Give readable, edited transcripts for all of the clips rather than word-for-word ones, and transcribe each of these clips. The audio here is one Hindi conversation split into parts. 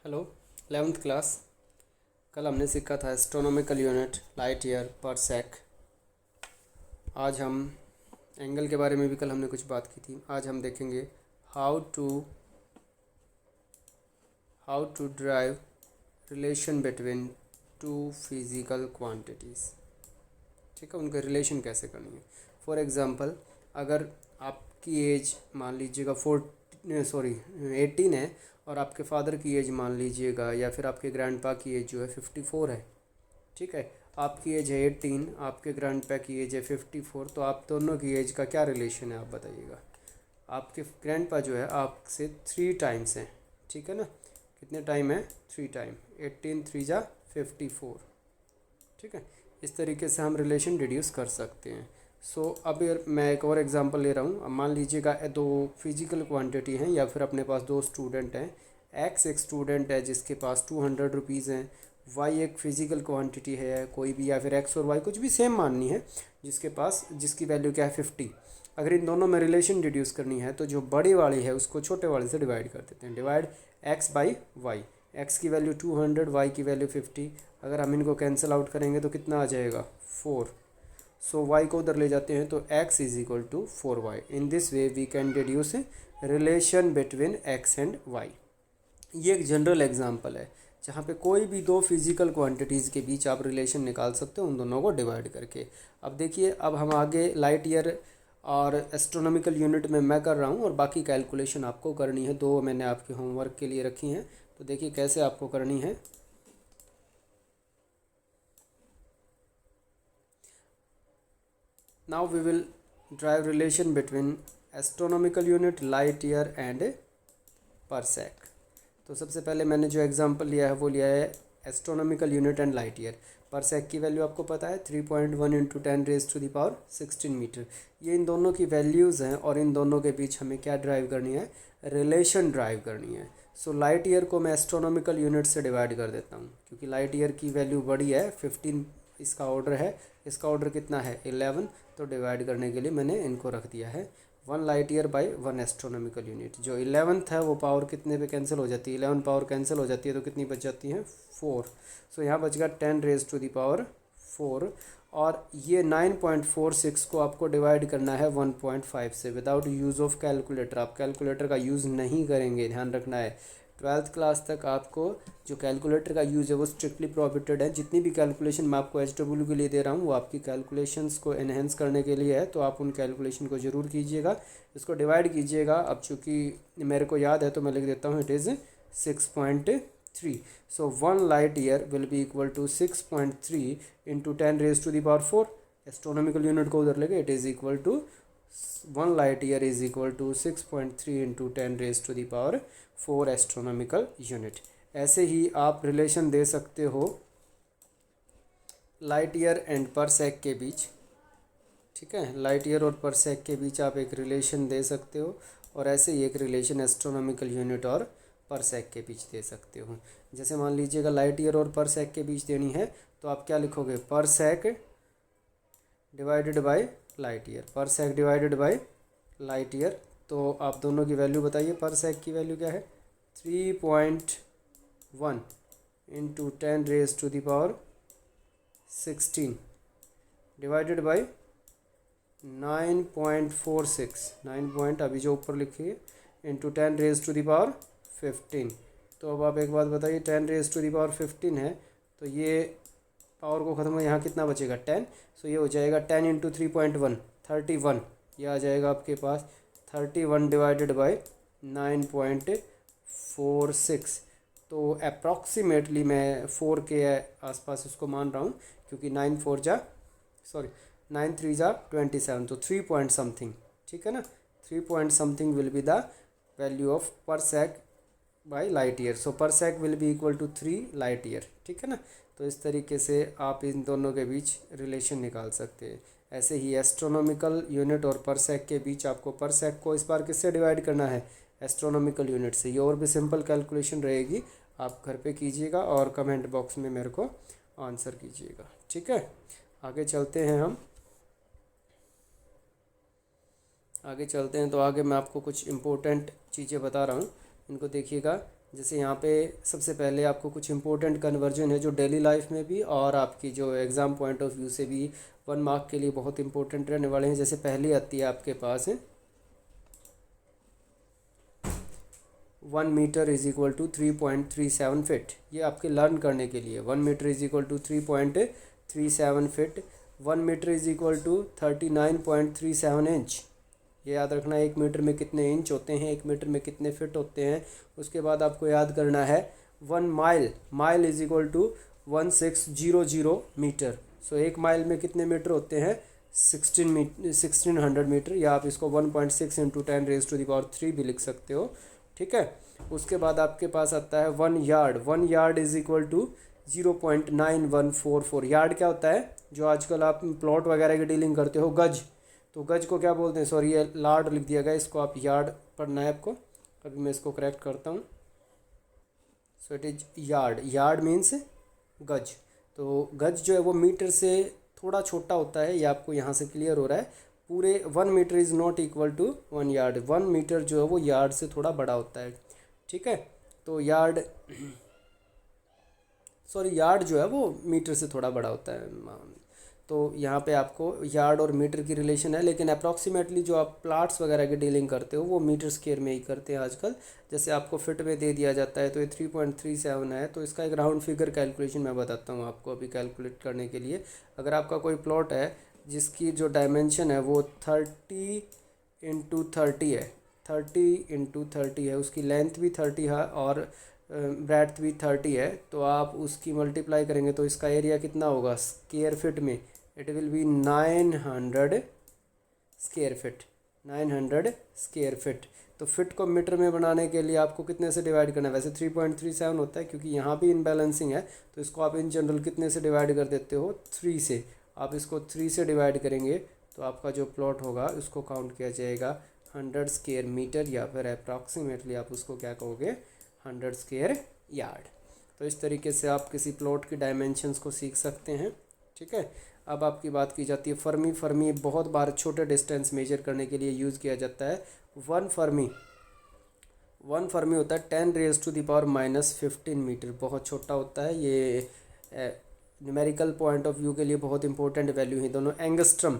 Hello 11th class. कल हमने सीखा था एस्ट्रोनॉमिकल यूनिट, लाइट ईयर, पर सेक। आज हम एंगल के बारे में भी कल हमने कुछ बात की थी। आज हम देखेंगे how to derive relation between two physical quantities. ठीक है, उनका रिलेशन कैसे करनी है। फॉर एग्ज़ाम्पल, अगर आपकी एज मान लीजिएगा 18 है और आपके फादर की एज मान लीजिएगा, या फिर आपके ग्रैंडपा की एज जो है 54 है। ठीक है, आपकी एज है 18, आपके ग्रैंडपा की एज है 54, तो आप दोनों की एज का क्या रिलेशन है आप बताइएगा। आपके ग्रैंडपा जो है आपसे 3 टाइम्स हैं। ठीक है ना, कितने टाइम है? 3 टाइम। 18 3 जा 54। ठीक है, इस तरीके से हम रिलेशन डिड्यूस कर सकते हैं। अब मैं एक और एग्जांपल ले रहा हूँ। अब मान लीजिएगा दो फिजिकल क्वांटिटी हैं, या फिर अपने पास दो स्टूडेंट हैं। एक्स एक स्टूडेंट है जिसके पास 200 रुपीज़ हैं। वाई एक फिजिकल क्वांटिटी है कोई भी, या फिर एक्स और वाई कुछ भी सेम माननी है, जिसकी वैल्यू क्या है 50। अगर इन दोनों में रिलेशन डिड्यूस करनी है तो जो बड़ी वाली है उसको छोटे वाले से डिवाइड कर देते हैं। Divide X by Y. X की वैल्यू 200, वाई की वैल्यू 50। अगर हम इनको कैंसिल आउट करेंगे तो कितना आ जाएगा? 4। वाई को उधर ले जाते हैं तो x is equal to 4y। In this way we can deduce relation between x and y। ये एक जनरल एग्जांपल है जहाँ पे कोई भी दो फिजिकल क्वांटिटीज़ के बीच आप रिलेशन निकाल सकते हो उन दोनों को डिवाइड करके। अब देखिए, अब हम आगे लाइट ईयर और एस्ट्रोनॉमिकल यूनिट में मैं कर रहा हूँ, और बाकी कैलकुलेशन आपको करनी है। दो मैंने आपके होमवर्क के लिए रखी हैं, तो देखिए कैसे आपको करनी है। Now we will drive relation between astronomical unit, light year and parsec। तो सबसे पहले मैंने जो एग्जांपल लिया है वो लिया है astronomical unit and light year. Parsec की वैल्यू आपको पता है 3.1 इंटू 10⁻16 मीटर। ये इन दोनों की वैल्यूज़ हैं, और इन दोनों के बीच हमें क्या ड्राइव करनी है? रिलेशन ड्राइव करनी है। लाइट ईयर को मैं एस्ट्रोनॉमिकल यूनिट से डिवाइड कर देता हूँ, क्योंकि लाइट ईयर की वैल्यू बड़ी है 15, इसका ऑर्डर है। इसका ऑर्डर कितना है? 11। तो डिवाइड करने के लिए मैंने इनको रख दिया है 1 light year by 1 astronomical unit. जो 11th है वो पावर कितने पे कैंसिल हो जाती है? 11 पावर कैंसिल हो जाती है तो कितनी बच जाती है? 4। यहाँ बचेगा 10⁻⁴। और ये 9.46 को आपको डिवाइड करना है 1.5 से, विदाउट यूज़ ऑफ कैलकुलेटर। आप कैलकुलेटर का यूज़ नहीं करेंगे, ध्यान रखना है। 12th क्लास तक आपको जो कैलकुलेटर का यूज़ है वो स्ट्रिक्टली प्रोहिबिटेड है। जितनी भी कैलकुलेशन मैं आपको HW के लिए दे रहा हूँ वो आपकी कैलकुलेशंस को एनहेंस करने के लिए है, तो आप उन कैलकुलेशन को ज़रूर कीजिएगा। इसको डिवाइड कीजिएगा। अब चूँकि मेरे को याद है तो मैं लिख देता हूँ, it is 6.3। 1 light year will be equal to 6.3 into 10⁻⁴। Astronomical unit को उधर लेके, it is equal to 1 light year is equal to 6.3 into 10⁻⁴ astronomical unit. ऐसे ही आप रिलेशन दे सकते हो लाइट ईयर एंड परसेक के बीच। ठीक है, लाइट ईयर और परसेक के बीच आप एक रिलेशन दे सकते हो, और ऐसे ही एक रिलेशन एस्ट्रोनॉमिकल यूनिट और परसेक के बीच दे सकते हो। जैसे मान लीजिएगा लाइट ईयर और परसेक के बीच देनी है तो आप क्या लिखोगे? Parsec divided by light year. Parsec divided by light year. तो आप दोनों की वैल्यू बताइए। परसेक की वैल्यू क्या है? 3.1 इंटू 10⁻16 डिवाइडेड बाई 9.46। 9 पॉइंट अभी जो ऊपर लिखिए, इंटू 10⁻15। तो अब आप एक बात बताइए, 10⁻15 है तो ये पावर को ख़त्म हो, यहाँ कितना बचेगा? 10। ये हो जाएगा 10 इंटू 3.1 31। ये आ जाएगा आपके पास 31 डिवाइडेड बाई 9.46। तो अप्रॉक्सीमेटली मैं 4 के आसपास इसको मान रहा हूँ, क्योंकि 9 3 जा 27, तो 3 पॉइंट समथिंग। ठीक है ना, 3 point something will be the value of parsec by light year. Parsec will be equal to 3 light year. ठीक है ना, तो इस तरीके से आप इन दोनों के बीच रिलेशन निकाल सकते हैं। ऐसे ही एस्ट्रोनॉमिकल यूनिट और परसेक के बीच आपको परसेक को इस बार किससे डिवाइड करना है? एस्ट्रोनॉमिकल यूनिट से। ये और भी सिंपल कैलकुलेशन रहेगी, आप घर पे कीजिएगा और कमेंट बॉक्स में मेरे को आंसर कीजिएगा। ठीक है, आगे चलते हैं हम। आगे चलते हैं तो आगे मैं आपको कुछ इम्पोर्टेंट चीज़ें बता रहा हूँ, इनको देखिएगा। जैसे यहाँ पे सबसे पहले आपको कुछ इंपॉर्टेंट कन्वर्जन है जो डेली लाइफ में भी और आपकी जो एग्ज़ाम पॉइंट ऑफ व्यू से भी 1 मार्क के लिए बहुत इंपॉर्टेंट रहने वाले हैं। जैसे पहली आती है आपके पास है 1 metre is equal to 3.37 feet. ये आपके लर्न करने के लिए 1 metre is equal to 3.37 feet. 1 metre is equal to 39.37 inch. ये याद रखना है 1 मीटर में कितने इंच होते हैं, 1 मीटर में कितने फिट होते हैं। उसके बाद आपको याद करना है 1 mile, mile is equal to 1600 metre. So 1 mile में कितने मीटर होते हैं 1600 मीटर, या आप इसको 1.6 इंटू 10⁻³ भी लिख सकते हो, ठीक है। उसके बाद आपके पास आता है 1 yard. 1 yard is equal to 0.9144। Yard क्या होता है, जो आजकल आप प्लॉट वगैरह की डीलिंग करते हो, गज। तो गज को क्या बोलते हैं, सॉरी ये लार्ड लिख दिया गया, इसको आप यार्ड पढ़ना है आपको। अभी मैं इसको करेक्ट करता हूँ। So it is yard, yard means गज। तो गज जो है वो मीटर से थोड़ा छोटा होता है, ये आपको यहाँ से क्लियर हो रहा है। पूरे 1 metre is not equal to 1 yard. 1 metre जो है वो यार्ड से थोड़ा बड़ा होता है, ठीक है। तो यार्ड, सॉरी यार्ड जो है वो मीटर से थोड़ा बड़ा होता है। तो यहाँ पे आपको यार्ड और मीटर की रिलेशन है, लेकिन अप्रॉक्सीमेटली जो आप प्लाट्स वगैरह की डीलिंग करते हो वो मीटर स्क्वायर में ही करते हैं आजकल। जैसे आपको फिट में दे दिया जाता है तो ये 3.37 है, तो इसका एक राउंड फिगर कैलकुलेशन मैं बताता हूँ आपको अभी कैलकुलेट करने के लिए। अगर आपका कोई प्लॉट है जिसकी जो डायमेंशन है वो 30x30 है, 30x30 है, उसकी लेंथ भी 30 है और ब्रेड्थ भी 30 है, तो आप उसकी मल्टीप्लाई करेंगे तो इसका एरिया कितना होगा स्क्वायर फिट में, it will B 900 square feet, 900 square feet. तो फिट को मीटर में बनाने के लिए आपको कितने से डिवाइड करना है, वैसे 3.37 होता है, क्योंकि यहाँ भी इनबैलेंसिंग है तो इसको आप इन जनरल कितने से डिवाइड कर देते हो 3 से। आप इसको 3 से डिवाइड करेंगे तो आपका जो प्लॉट होगा उसको काउंट किया जाएगा 100 स्क्वायर मीटर, या फिर अप्रॉक्सीमेटली आप उसको क्या कहोगे 100 स्क्वायर यार्ड। तो इस तरीके से आप किसी प्लॉट की डायमेंशंस को सीख सकते हैं, ठीक है। अब आपकी बात की जाती है फर्मी। फर्मी बहुत बार छोटे डिस्टेंस मेजर करने के लिए यूज़ किया जाता है। 1 फर्मी होता है 10⁻⁻15 मीटर, बहुत छोटा होता है ये। न्यूमेरिकल पॉइंट ऑफ व्यू के लिए बहुत इंपॉर्टेंट वैल्यू है दोनों। एंगस्ट्रम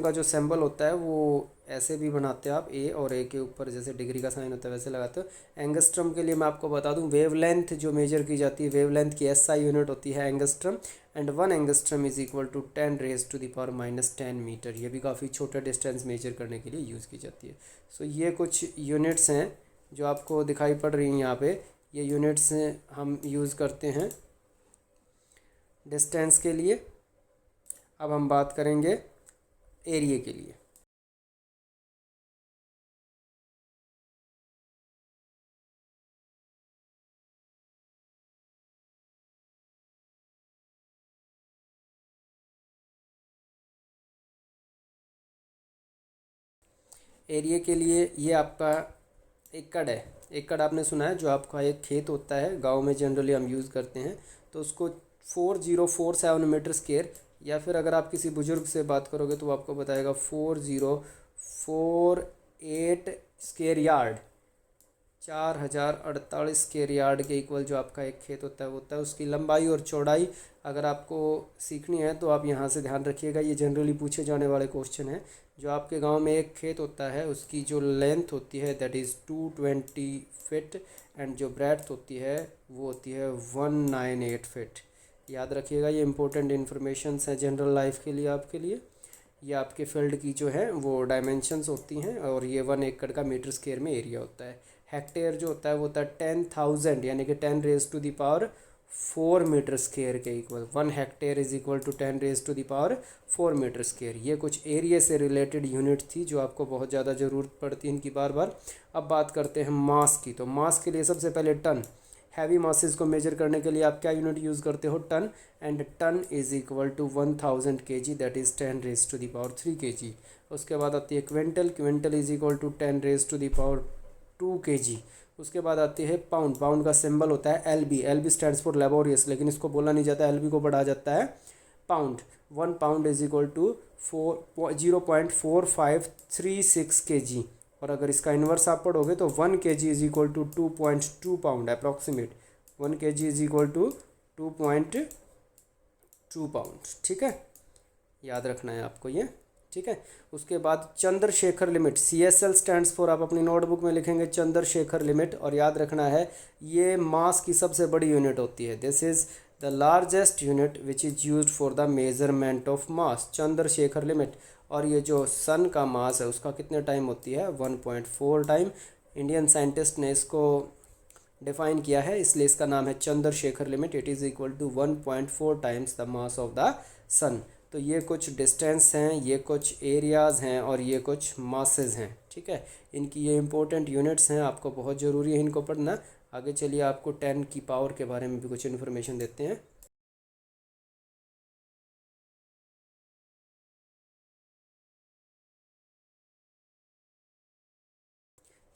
का जो सिंबल होता है वो ऐसे भी बनाते हैं आप, ए और ए के ऊपर जैसे डिग्री का साइन होता है वैसे लगाते हो। एंगस्ट्रम के लिए मैं आपको बता दूं वेवलेंथ जो मेजर की जाती है, वेवलेंथ की एसआई यूनिट होती है angstrom, and 1 angstrom is equal to 10⁻⁻10 metre. ये भी काफ़ी छोटा डिस्टेंस मेजर करने के लिए यूज़ की जाती है। सो ये कुछ यूनिट्स हैं जो आपको दिखाई पड़ रही हैं यहाँ पे, ये यूनिट्स हम यूज़ करते हैं डिस्टेंस के लिए। अब हम बात करेंगे एरिया के लिए। एरिया के लिए ये आपका एकड़ है। एकड़ आपने सुना है, जो आपका एक खेत होता है गांव में जनरली हम यूज़ करते हैं, तो उसको 4047 मीटर स्क्वायर, या फिर अगर आप किसी बुजुर्ग से बात करोगे तो वो आपको बताएगा 4048 स्क्वायर यार्ड, 4048 स्क्वायर यार्ड के इक्वल जो आपका एक खेत होता है वो होता है। उसकी लंबाई और चौड़ाई अगर आपको सीखनी है तो आप यहाँ से ध्यान रखिएगा, ये जनरली पूछे जाने वाले क्वेश्चन है। जो आपके गांव में एक खेत होता है उसकी जो लेंथ होती है दैट इज़ 220 फीट, एंड जो ब्रेड्थ होती है वो होती है 198 फीट। याद रखिएगा, ये इंपॉर्टेंट इन्फॉर्मेशंस हैं जनरल लाइफ के लिए आपके लिए। ये आपके फील्ड की जो है वो डायमेंशंस होती हैं, और ये 1 एकड़ का मीटर स्क्वायर में एरिया होता है। हेक्टेयर जो होता है वो होता है 10,000, यानी कि 10⁻⁴ मीटर स्क्वायर के equal. 1 hectare is equal to 10⁻⁴ metre square. ये कुछ एरिया से रिलेटेड यूनिट थी जो आपको बहुत ज़्यादा ज़रूरत पड़ती है इनकी बार बार। अब बात करते हैं मास की। तो मास के लिए सबसे पहले टन। हैवी मासेस को मेजर करने के लिए आप क्या यूनिट यूज़ करते हो, ton, and ton is equal to 1000 kg, that is 10⁻³ kg। उसके बाद आती है quintal. Quintal is equal to 10⁻² kg। उसके बाद आती है पाउंड। पाउंड का सिंबल होता है LB। LB stands for laborious, लेकिन इसको बोला नहीं जाता, LB को पढ़ा जाता है pound. 1 pound is equal to 0.4536 kg। और अगर इसका इन्वर्स आप पढ़ोगे तो 1 kg is equal to 2.2 pound approximate, 1 kg is equal to 2.2 pound. ठीक है, याद रखना है आपको ये। ठीक है, उसके बाद Chandrashekhar limit, CSL stands for, आप अपनी नोटबुक में लिखेंगे चंद्रशेखर लिमिट, और याद रखना है ये मास की सबसे बड़ी यूनिट होती है। This is the largest unit which is used for the measurement of mass, Chandrashekhar limit. और ये जो सन का मास है उसका कितने टाइम होती है, 1.4 टाइम। इंडियन साइंटिस्ट ने इसको डिफाइन किया है, इसलिए इसका नाम है Chandrasekhar limit. It is equal to 1.4 times the mass of the sun. तो ये कुछ डिस्टेंस हैं, ये कुछ एरियाज़ हैं, और ये कुछ मासेस हैं। ठीक है, इनकी ये इंपॉर्टेंट यूनिट्स हैं, आपको बहुत ज़रूरी है इनको पढ़ना। आगे चलिए आपको 10 की पावर के बारे में भी कुछ इन्फॉर्मेशन देते हैं।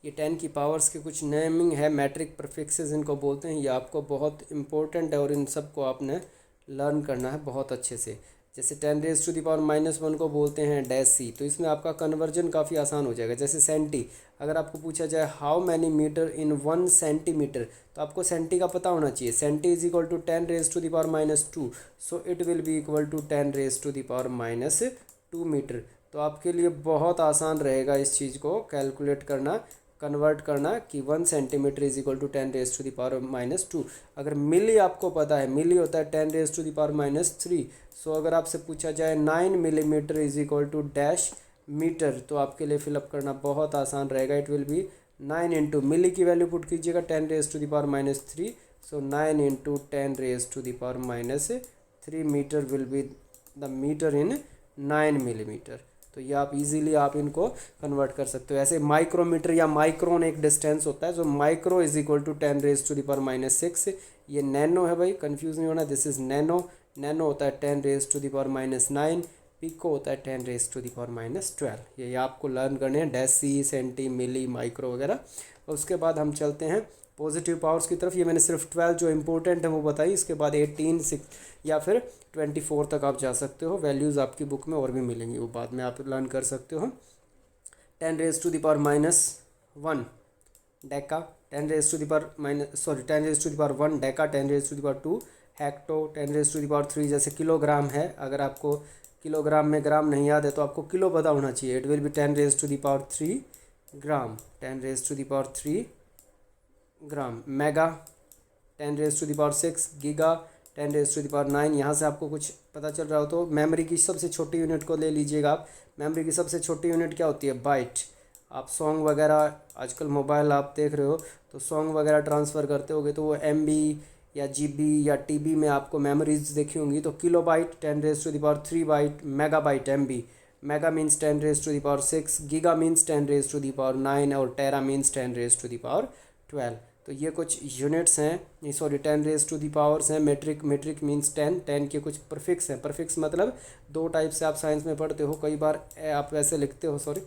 ये 10 की पावर्स के कुछ नेमिंग है, मैट्रिक प्रीफिक्सेस इनको बोलते हैं। ये आपको बहुत इंपॉर्टेंट है और इन सब को आपने लर्न करना है बहुत अच्छे से। जैसे 10⁻⁻1 को बोलते हैं -c, तो इसमें आपका कन्वर्जन काफ़ी आसान हो जाएगा। जैसे सेंटी, अगर आपको पूछा जाए how many metre in 1 centimetre, तो आपको सेंटी का पता होना चाहिए। Centi is equal to 10⁻⁻2, so it will be equal to 10⁻⁻2 metre. तो आपके लिए बहुत आसान रहेगा इस चीज़ को कैलकुलेट करना, कन्वर्ट करना, कि 1 सेंटीमीटर इज इक्वल टू 10⁻⁻2। अगर मिली आपको पता है, मिली होता है 10⁻⁻3। सो अगर आपसे पूछा जाए 9 millimetre is equal to dash metre, तो आपके लिए फिलअप करना बहुत आसान रहेगा। It will be 9 into, milli की वैल्यू पुट कीजिएगा 10⁻⁻3, so 9 into 10⁻⁻3 metre will be the metre in 9 millimetre. तो ये आप इजीली आप इनको कन्वर्ट कर सकते हो। ऐसे माइक्रोमीटर या माइक्रोन एक डिस्टेंस होता है, जो माइक्रो इज इक्वल टू 10⁻⁻6। ये नैनो है भाई, कंफ्यूज नहीं होना, दिस इज नैनो। नैनो होता है 10⁻⁻9, पिको होता है 10⁻⁻12। ये आपको लर्न करने हैं, डेसी, सेंटी, मिली, माइक्रो वगैरह। और उसके बाद हम चलते हैं पॉजिटिव पावर्स की तरफ। ये मैंने सिर्फ 12 जो इंपॉर्टेंट है वो बताई, इसके बाद 18, 6 या फिर 24 तक आप जा सकते हो। वैल्यूज़ आपकी बुक में और भी मिलेंगी, वो बाद में आप लर्न कर सकते हो। 10⁻⁻1 डेका, 10⁻1 डेका, 10⁻2 हेक्टो, 10⁻3 जैसे किलोग्राम है। अगर आपको किलोग्राम में ग्राम नहीं याद है तो आपको किलो पता होना चाहिए। It will B 10⁻3 gram, 10⁻3 gram. Mega 10⁻6 giga, 10⁻9। यहाँ से आपको कुछ पता चल रहा हो तो मेमोरी की सबसे छोटी यूनिट को ले लीजिएगा आप। मेमोरी की सबसे छोटी यूनिट क्या होती है, बाइट। आप सॉन्ग वगैरह, आजकल मोबाइल आप देख रहे हो तो सॉन्ग वगैरह ट्रांसफ़र करते होगे तो वो MB या GB या TB में आपको मेमोरीज देखी होंगी। तो kilo byte 10⁻3 byte, mega byte MB, mega means 10⁻6, giga means 10⁻9, और टेरा मीन्स 10⁻12। तो ये कुछ यूनिट्स हैं, सॉरी 10⁻ हैं। मेट्रिक मीन्स 10 के कुछ प्रीफिक्स हैं। प्रीफिक्स मतलब दो टाइप से आप साइंस में पढ़ते हो, कई बार आप वैसे लिखते हो, सॉरी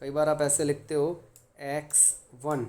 कई बार आप ऐसे लिखते हो X1,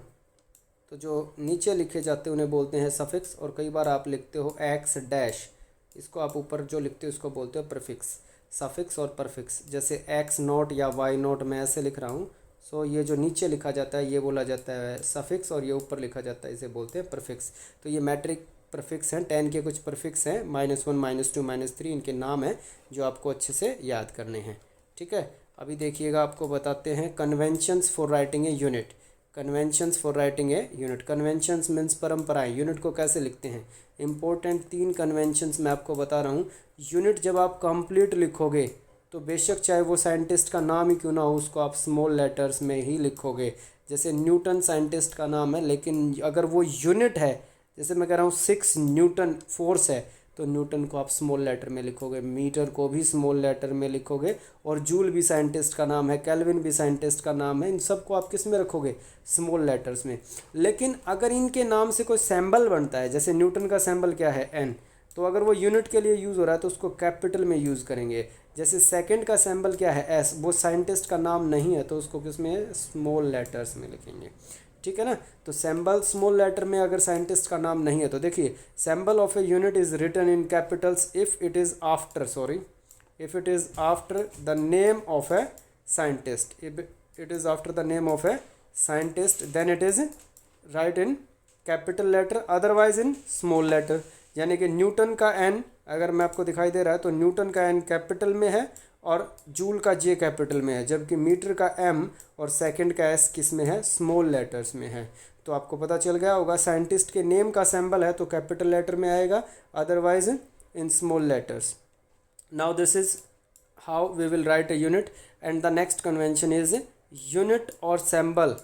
तो जो नीचे लिखे जाते हैं उन्हें बोलते हैं सफिक्स। और कई बार आप लिखते हो X डैश, इसको आप ऊपर जो लिखते हो इसको बोलते हो प्रीफिक्स। सफिक्स और प्रीफिक्स, जैसे X0 या Y0 मैं ऐसे लिख रहा हूँ। सो ये जो नीचे लिखा जाता है ये बोला जाता है सफिक्स, और ये ऊपर लिखा जाता है इसे बोलते हैं प्रीफिक्स। तो ये मैट्रिक प्रीफिक्स हैं, 10 के कुछ प्रीफिक्स हैं, -1, -2, -3, इनके नाम हैं जो आपको अच्छे से याद करने हैं। ठीक है, अभी देखिएगा, आपको बताते हैं conventions for writing a unit. Conventions for writing a unit, conventions means परंपराएं। यूनिट को कैसे लिखते हैं, इंपॉर्टेंट 3 कन्वेंशंस मैं आपको बता रहा हूँ। यूनिट जब आप कंप्लीट लिखोगे तो बेशक चाहे वो साइंटिस्ट का नाम ही क्यों ना हो, उसको आप स्मॉल लेटर्स में ही लिखोगे। जैसे न्यूटन साइंटिस्ट का नाम है, लेकिन अगर वो यूनिट है, जैसे मैं कह रहा हूँ 6 न्यूटन फोर्स है, तो न्यूटन को आप स्मॉल लेटर में लिखोगे, मीटर को भी स्मॉल लेटर में लिखोगे, और जूल भी साइंटिस्ट का नाम है, केल्विन भी साइंटिस्ट का नाम है, इन सब को आप किस में रखोगे, स्मॉल लेटर्स में। लेकिन अगर इनके नाम से कोई सिंबल बनता है, जैसे न्यूटन का सिंबल क्या है, N, तो अगर वो यूनिट के लिए यूज़ हो रहा है तो उसको कैपिटल में यूज़ करेंगे। जैसे सेकंड का सिंबल क्या है, एस, वो साइंटिस्ट का नाम नहीं है तो उसको किस में, स्मॉल लेटर्स में लिखेंगे, ठीक है ना। तो सिंबल स्मॉल लेटर में अगर साइंटिस्ट का नाम नहीं है तो देखिए, symbol of a unit is written in capitals if it is after the name of a scientist, if it is after the name of a scientist then it is write in capital letter, otherwise in small letter. यानी कि न्यूटन का एन अगर मैं आपको दिखाई दे रहा है तो न्यूटन का एन कैपिटल में है और जूल का जे कैपिटल में है, जबकि मीटर का एम और सेकंड का एस किस में है, स्मॉल लेटर्स में है। तो आपको पता चल गया होगा, साइंटिस्ट के नेम का सिंबल है तो कैपिटल लेटर में आएगा, otherwise in small letters. Now this is how we will write a unit and the next convention is unit और symbol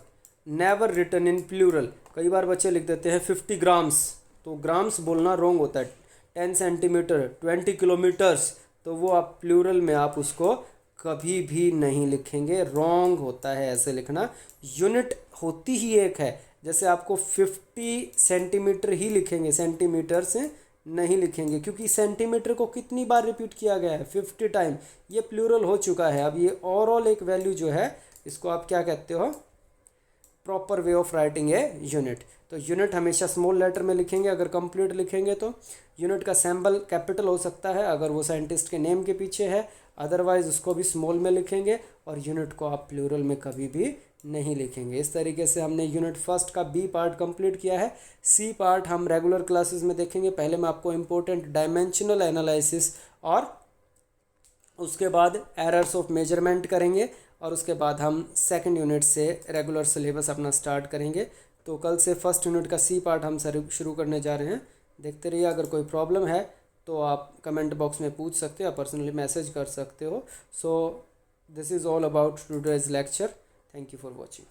never written in plural. कई बार बच्चे लिख देते हैं 50 ग्राम्स, तो ग्राम्स बोलना रॉन्ग होता है। 10 सेंटीमीटर, 20 किलोमीटर्स, तो वो आप प्लूरल में आप उसको कभी भी नहीं लिखेंगे, रॉन्ग होता है ऐसे लिखना। यूनिट होती ही एक है, जैसे आपको 50 सेंटीमीटर ही लिखेंगे, सेंटीमीटर से नहीं लिखेंगे, क्योंकि सेंटीमीटर को कितनी बार रिपीट किया गया है, 50 टाइम, ये प्लूरल हो चुका है। अब ये ओवरऑल एक वैल्यू जो है इसको आप क्या कहते हो, proper way of writing a unit. तो यूनिट हमेशा स्मॉल लेटर में लिखेंगे अगर कंप्लीट लिखेंगे तो। यूनिट का सिंबल कैपिटल हो सकता है अगर वो साइंटिस्ट के नेम के पीछे है, अदरवाइज उसको भी स्मॉल में लिखेंगे, और यूनिट को आप प्लूरल में कभी भी नहीं लिखेंगे। इस तरीके से हमने यूनिट फर्स्ट का बी पार्ट कंप्लीट किया है। सी पार्ट हम रेगुलर क्लासेस में देखेंगे। पहले मैं आपको इम्पोर्टेंट डायमेंशनल एनालिसिस और उसके बाद एरर्स ऑफ मेजरमेंट करेंगे, और उसके बाद हम सेकंड यूनिट से रेगुलर सिलेबस अपना स्टार्ट करेंगे। तो कल से फर्स्ट यूनिट का सी पार्ट हम शुरू करने जा रहे हैं। देखते रहिए। अगर कोई प्रॉब्लम है तो आप कमेंट बॉक्स में पूछ सकते हो, पर्सनली मैसेज कर सकते हो। So this is all about today's lecture. Thank you for watching.